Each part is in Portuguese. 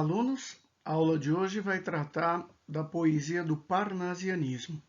alunos, a aula de hoje vai tratar da poesia do parnasianismo.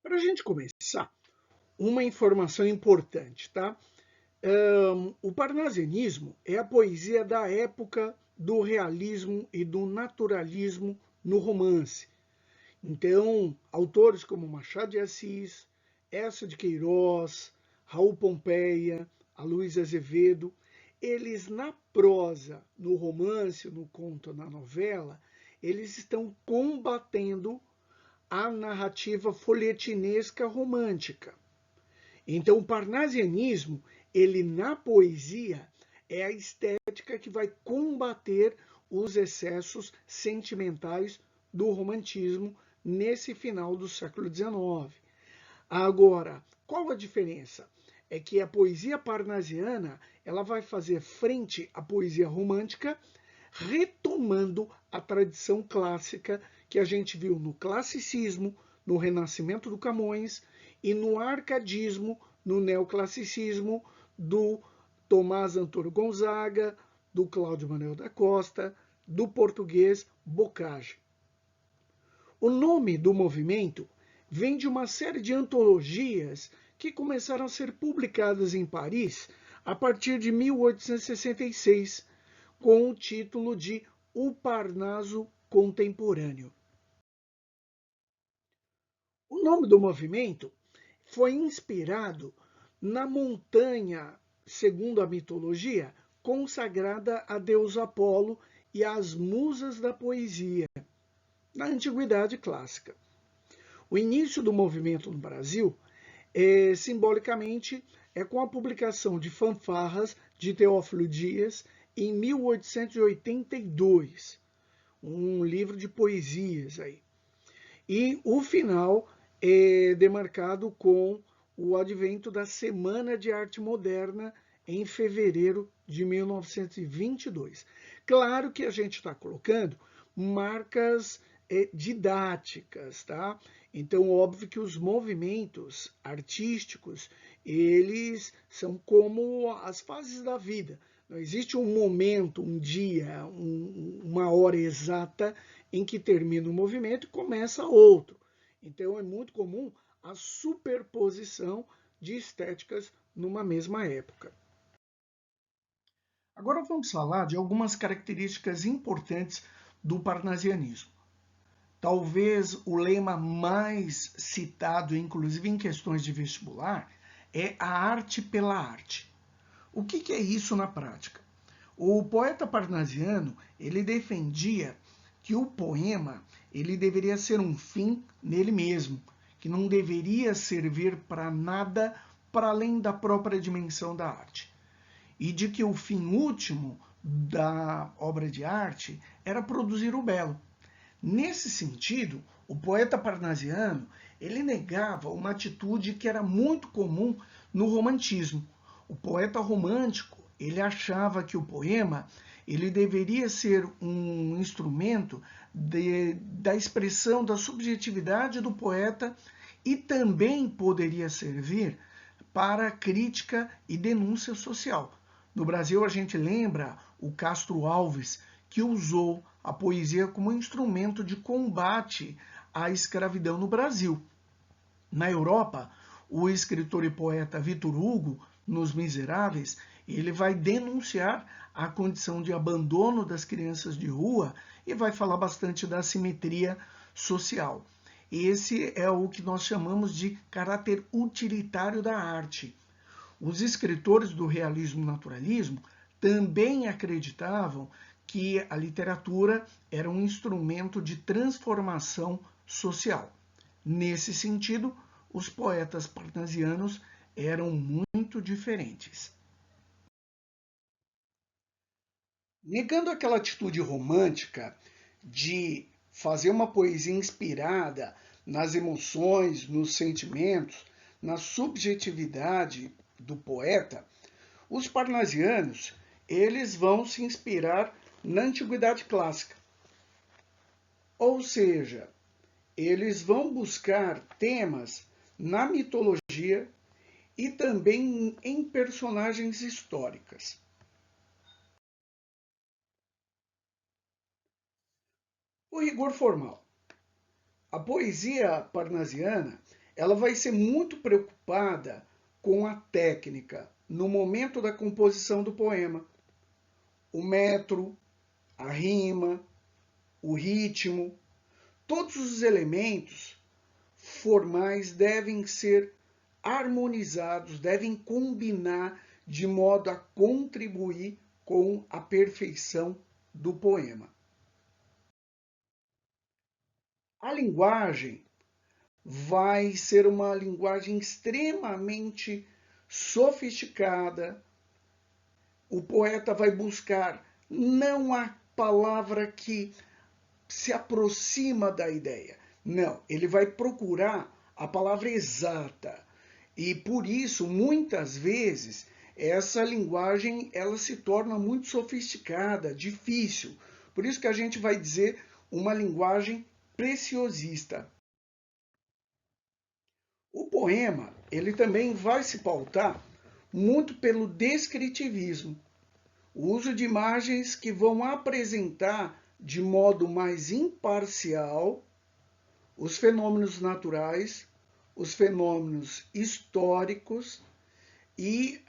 Para a gente começar, uma informação importante, tá? O parnasianismo é a poesia da época do realismo e do naturalismo no romance. Então, autores como Machado de Assis, Eça de Queiroz, Raul Pompeia, Aloysio Azevedo, eles na prosa, no romance, no conto, na novela, eles estão combatendo a narrativa folhetinesca romântica. Então, o parnasianismo, ele na poesia, é a estética que vai combater os excessos sentimentais do romantismo nesse final do século XIX. Agora, qual a diferença? É que a poesia parnasiana ela vai fazer frente à poesia romântica, retomando a tradição clássica que a gente viu no classicismo, no Renascimento do Camões e no arcadismo, no neoclassicismo do Tomás Antônio Gonzaga, do Cláudio Manuel da Costa, do português Bocage. O nome do movimento vem de uma série de antologias que começaram a ser publicadas em Paris a partir de 1866, com o título de O Parnaso Contemporâneo. O nome do movimento foi inspirado na montanha, segundo a mitologia, consagrada a deus Apolo e às musas da poesia, na Antiguidade Clássica. O início do movimento no Brasil, simbolicamente, é com a publicação de Fanfarras de Teófilo Dias em 1882, um livro de poesias aí. E o final é demarcado com o advento da Semana de Arte Moderna em fevereiro de 1922. Claro que a gente está colocando marcas didáticas, tá? Então, óbvio que os movimentos artísticos, eles são como as fases da vida. Não existe um momento, um dia, uma hora exata em que termina um movimento e começa outro. Então, é muito comum a superposição de estéticas numa mesma época. Agora vamos falar de algumas características importantes do parnasianismo. Talvez o lema mais citado, inclusive em questões de vestibular, é a arte pela arte. O que é isso na prática? O poeta parnasiano, ele defendia que o poema ele deveria ser um fim nele mesmo, que não deveria servir para nada para além da própria dimensão da arte. E de que o fim último da obra de arte era produzir o belo. Nesse sentido, o poeta parnasiano ele negava uma atitude que era muito comum no romantismo. O poeta romântico ele achava que o poema ele deveria ser um instrumento da expressão da subjetividade do poeta e também poderia servir para crítica e denúncia social. No Brasil, a gente lembra o Castro Alves, que usou a poesia como instrumento de combate à escravidão no Brasil. Na Europa, o escritor e poeta Victor Hugo, nos Miseráveis, ele vai denunciar a condição de abandono das crianças de rua e vai falar bastante da assimetria social. Esse é o que nós chamamos de caráter utilitário da arte. Os escritores do realismo naturalismo também acreditavam que a literatura era um instrumento de transformação social. Nesse sentido, os poetas parnasianos eram muito diferentes. Negando aquela atitude romântica de fazer uma poesia inspirada nas emoções, nos sentimentos, na subjetividade do poeta, os parnasianos, eles vão se inspirar na antiguidade clássica. Ou seja, eles vão buscar temas na mitologia e também em personagens históricas. O rigor formal. A poesia parnasiana, ela vai ser muito preocupada com a técnica no momento da composição do poema. O metro, a rima, o ritmo, todos os elementos formais devem ser harmonizados, devem combinar de modo a contribuir com a perfeição do poema. A linguagem vai ser uma linguagem extremamente sofisticada. O poeta vai buscar não a palavra que se aproxima da ideia. Não, ele vai procurar a palavra exata. E por isso, muitas vezes, essa linguagem ela se torna muito sofisticada, difícil. Por isso que a gente vai dizer uma linguagem preciosista. O poema, ele também vai se pautar muito pelo descritivismo, o uso de imagens que vão apresentar de modo mais imparcial os fenômenos naturais, os fenômenos históricos e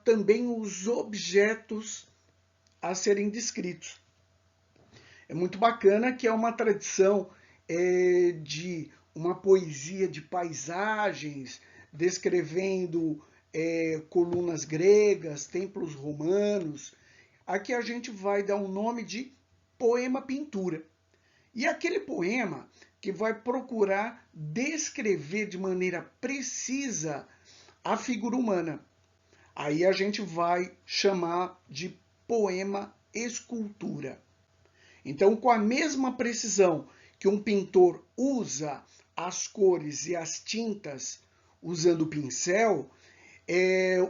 também os objetos a serem descritos. É muito bacana que é uma tradição de uma poesia de paisagens, descrevendo colunas gregas, templos romanos. Aqui a gente vai dar um nome de poema-pintura. E aquele poema que vai procurar descrever de maneira precisa a figura humana. Aí a gente vai chamar de poema-escultura. Então, com a mesma precisão que um pintor usa as cores e as tintas usando o pincel,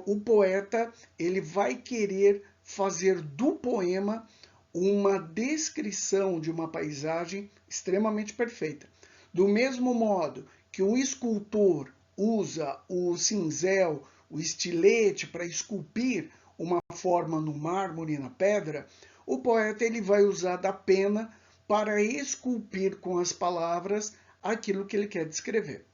o poeta ele vai querer fazer do poema uma descrição de uma paisagem extremamente perfeita. Do mesmo modo que um escultor usa o cinzel, o estilete para esculpir uma forma no mármore e na pedra, o poeta ele vai usar da pena para esculpir com as palavras aquilo que ele quer descrever.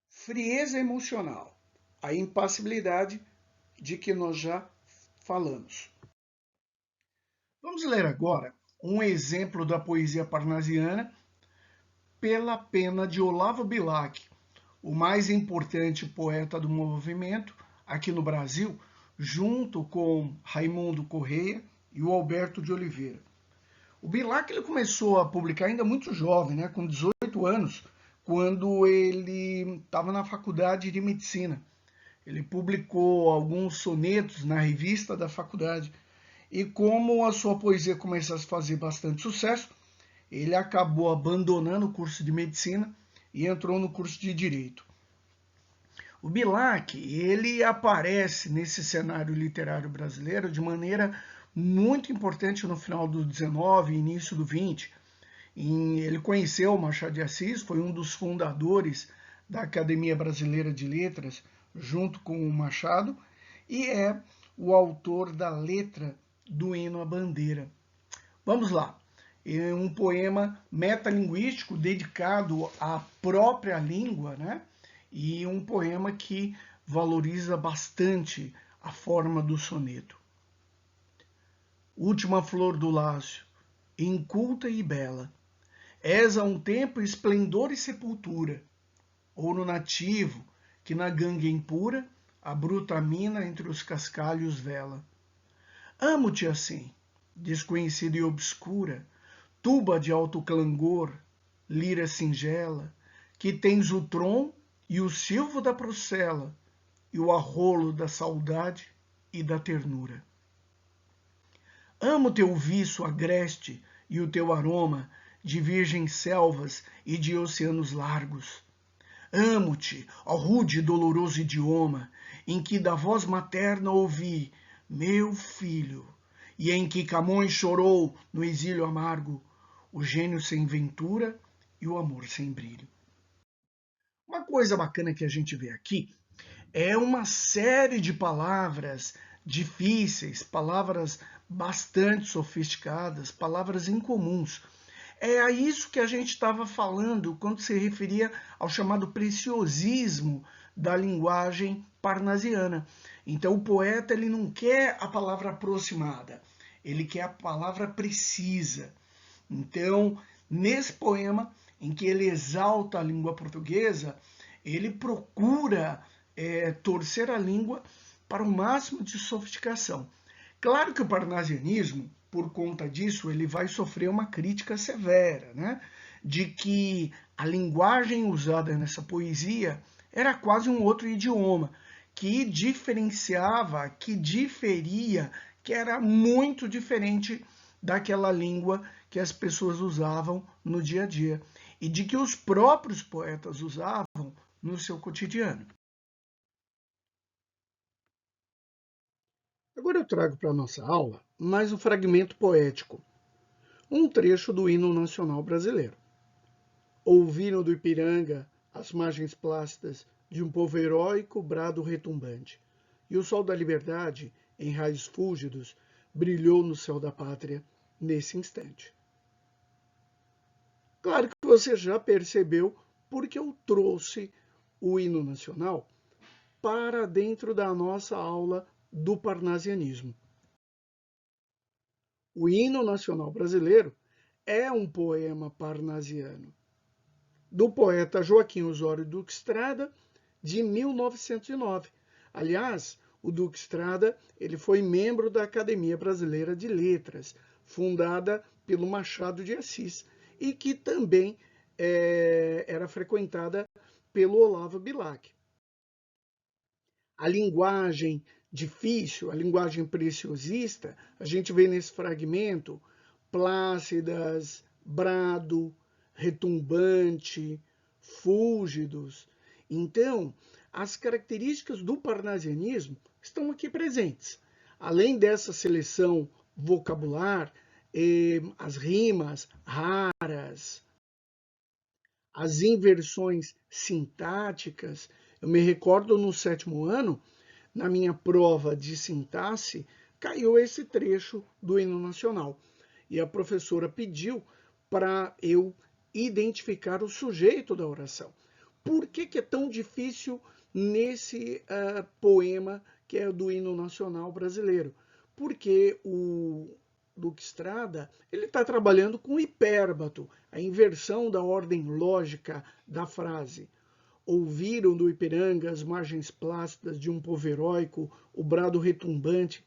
Frieza emocional, a impassibilidade de que nós já falamos. Vamos ler agora um exemplo da poesia parnasiana pela pena de Olavo Bilac, o mais importante poeta do movimento aqui no Brasil, junto com Raimundo Correia e o Alberto de Oliveira. O Bilac ele começou a publicar ainda muito jovem, com 18 anos, quando ele estava na faculdade de medicina. Ele publicou alguns sonetos na revista da faculdade. E como a sua poesia começou a fazer bastante sucesso, ele acabou abandonando o curso de medicina e entrou no curso de direito. O Bilac, ele aparece nesse cenário literário brasileiro de maneira muito importante no final do 19 e início do 20. Ele conheceu o Machado de Assis, foi um dos fundadores da Academia Brasileira de Letras, junto com o Machado, e é o autor da letra do Hino à Bandeira. Vamos lá. É um poema metalinguístico dedicado à própria língua, e um poema que valoriza bastante a forma do soneto. Última flor do Lácio, inculta e bela, és a um tempo esplendor e sepultura, ouro nativo que na gangue impura a bruta mina entre os cascalhos vela. Amo-te assim, desconhecida e obscura, tuba de alto clangor, lira singela, que tens o trom e o silvo da procela, e o arrolo da saudade e da ternura. Amo teu viço agreste e o teu aroma de virgens selvas e de oceanos largos. Amo-te, ó rude e doloroso idioma, em que da voz materna ouvi, meu filho, e em que Camões chorou no exílio amargo, o gênio sem ventura e o amor sem brilho. Uma coisa bacana que a gente vê aqui é uma série de palavras difíceis, palavras bastante sofisticadas, palavras incomuns. É a isso que a gente estava falando quando se referia ao chamado preciosismo da linguagem parnasiana. Então o poeta ele não quer a palavra aproximada, ele quer a palavra precisa. Então, nesse poema em que ele exalta a língua portuguesa, ele procura torcer a língua para o máximo de sofisticação. Claro que o parnasianismo, por conta disso, ele vai sofrer uma crítica severa, né? De que a linguagem usada nessa poesia era quase um outro idioma, que diferenciava, que diferia, que era muito diferente daquela língua que as pessoas usavam no dia a dia e de que os próprios poetas usavam no seu cotidiano. Agora eu trago para a nossa aula mais um fragmento poético, um trecho do hino nacional brasileiro. Ouviram do Ipiranga as margens plácidas de um povo heróico brado retumbante, e o sol da liberdade, em raios fúlgidos, brilhou no céu da pátria nesse instante. Claro que você já percebeu porque eu trouxe o hino nacional para dentro da nossa aula do parnasianismo. O hino nacional brasileiro é um poema parnasiano, do poeta Joaquim Osório Duque Estrada, de 1909. Aliás, o Duque Estrada ele foi membro da Academia Brasileira de Letras, fundada pelo Machado de Assis, e que também era frequentada pelo Olavo Bilac. A linguagem difícil, a linguagem preciosista, a gente vê nesse fragmento plácidas, brado, retumbante, fúlgidos. Então, as características do parnasianismo estão aqui presentes. Além dessa seleção vocabular, as rimas raras, as inversões sintáticas. Eu me recordo no 7º ano, na minha prova de sintaxe, caiu esse trecho do hino nacional. E a professora pediu para eu identificar o sujeito da oração. Por que é tão difícil nesse poema que é do hino nacional brasileiro? Porque o Duque Estrada ele está trabalhando com hipérbato, a inversão da ordem lógica da frase. Ouviram do Ipiranga as margens plácidas de um povo heróico, o brado retumbante.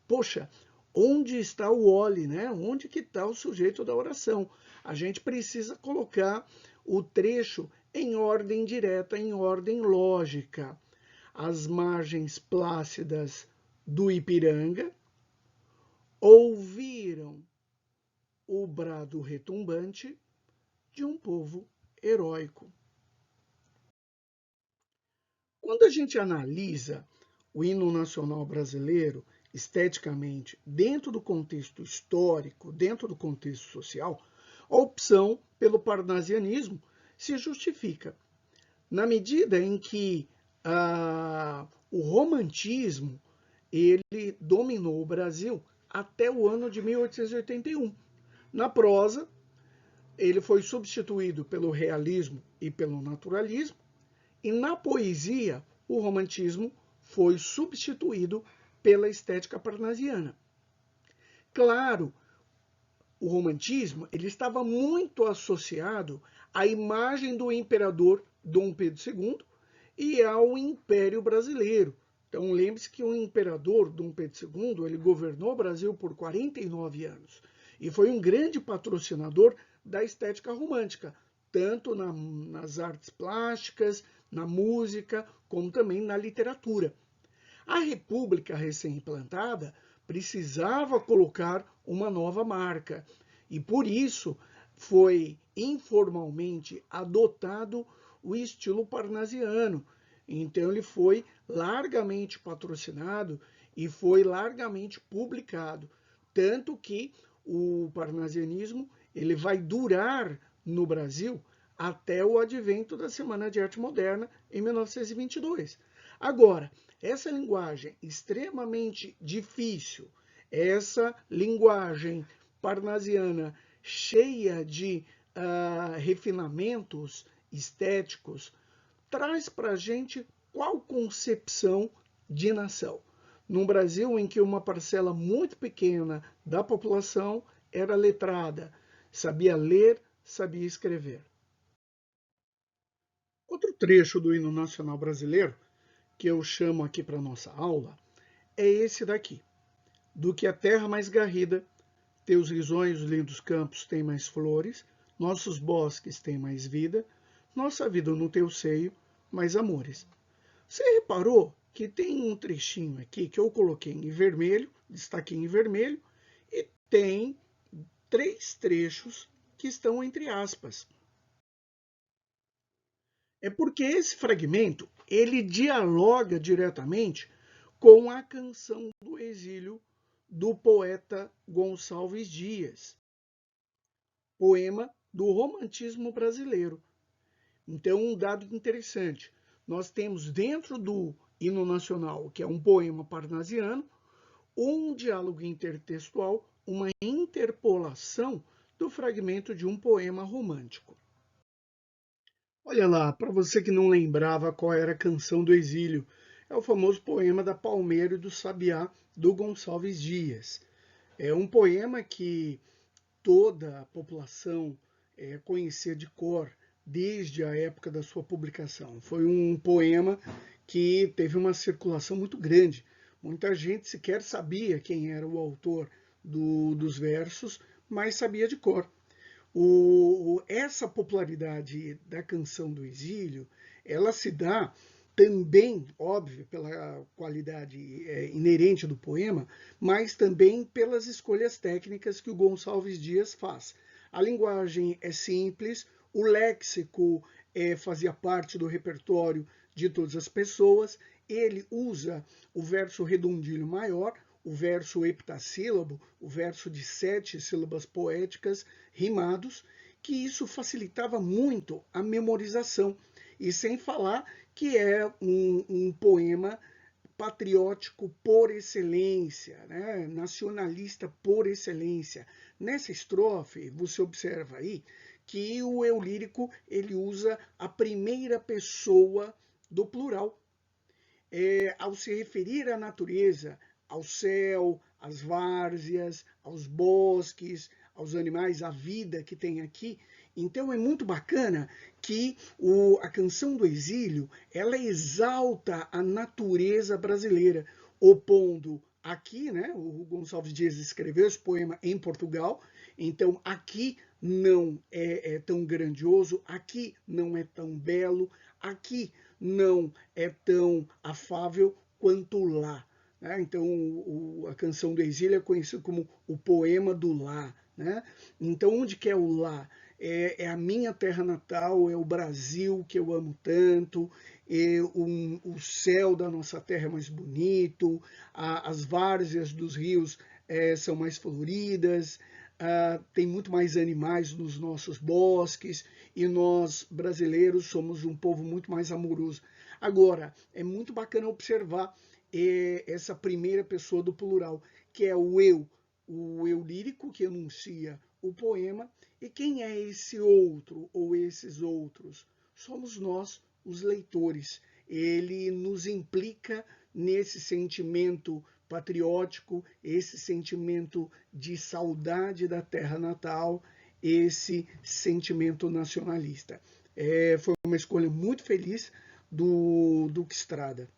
Poxa, onde está o ole, né? Onde que está o sujeito da oração? A gente precisa colocar o trecho em ordem direta, em ordem lógica. As margens plácidas do Ipiranga ouviram o brado retumbante de um povo heróico. Quando a gente analisa o hino nacional brasileiro esteticamente, dentro do contexto histórico, dentro do contexto social, a opção pelo parnasianismo se justifica. Na medida em que o romantismo ele dominou o Brasil até o ano de 1881. Na prosa, ele foi substituído pelo realismo e pelo naturalismo, e na poesia, o romantismo foi substituído pela estética parnasiana. Claro, o romantismo ele estava muito associado à imagem do imperador Dom Pedro II e ao Império Brasileiro. Então, lembre-se que o imperador Dom Pedro II ele governou o Brasil por 49 anos e foi um grande patrocinador da estética romântica, tanto nas artes plásticas, na música, como também na literatura. A República recém-implantada precisava colocar uma nova marca. E por isso foi informalmente adotado o estilo parnasiano. Então ele foi largamente patrocinado e foi largamente publicado, tanto que o parnasianismo ele vai durar no Brasil até o advento da Semana de Arte Moderna em 1922. Agora, essa linguagem extremamente difícil, essa linguagem parnasiana cheia de refinamentos estéticos, traz para a gente qual concepção de nação? Num Brasil em que uma parcela muito pequena da população era letrada, sabia ler, sabia escrever. Outro trecho do hino nacional brasileiro, que eu chamo aqui para nossa aula, é esse daqui. Do que a terra mais garrida, teus risonhos lindos campos têm mais flores, nossos bosques têm mais vida, nossa vida no teu seio, mais amores. Você reparou que tem um trechinho aqui que eu coloquei em vermelho, destaquei em vermelho, e tem 3 trechos que estão entre aspas. É porque esse fragmento ele dialoga diretamente com a Canção do Exílio do poeta Gonçalves Dias, poema do romantismo brasileiro. Então, um dado interessante, nós temos dentro do hino nacional, que é um poema parnasiano, um diálogo intertextual, uma interpolação do fragmento de um poema romântico. Olha lá, para você que não lembrava qual era a Canção do Exílio, é o famoso poema da Palmeira e do Sabiá, do Gonçalves Dias. É um poema que toda a população conhecia de cor desde a época da sua publicação. Foi um poema que teve uma circulação muito grande. Muita gente sequer sabia quem era o autor dos versos, mas sabia de cor. Essa popularidade da Canção do Exílio, ela se dá também, óbvio, pela qualidade inerente do poema, mas também pelas escolhas técnicas que o Gonçalves Dias faz. A linguagem é simples, o léxico fazia parte do repertório de todas as pessoas, ele usa o verso redondilho maior, o verso heptassílabo, o verso de 7 sílabas poéticas rimados, que isso facilitava muito a memorização. E sem falar que é um poema patriótico por excelência, né? Nacionalista por excelência. Nessa estrofe, você observa aí que o eu lírico ele usa a primeira pessoa do plural. Ao se referir à natureza, ao céu, às várzeas, aos bosques, aos animais, à vida que tem aqui. Então é muito bacana que a Canção do Exílio ela exalta a natureza brasileira, opondo aqui, né? O Gonçalves Dias escreveu esse poema em Portugal, então aqui não é tão grandioso, aqui não é tão belo, aqui não é tão afável quanto lá. Né? Então, a Canção do Exílio é conhecido como o poema do lá. Né? Então, onde que é o lá? É a minha terra natal, é o Brasil que eu amo tanto, o céu da nossa terra é mais bonito, as várzeas dos rios são mais floridas, tem muito mais animais nos nossos bosques e nós brasileiros somos um povo muito mais amoroso. Agora, é muito bacana observar essa primeira pessoa do plural, que é o eu lírico que enuncia o poema. E quem é esse outro ou esses outros? Somos nós, os leitores. Ele nos implica nesse sentimento patriótico, esse sentimento de saudade da terra natal, esse sentimento nacionalista. Foi uma escolha muito feliz do Duque Estrada.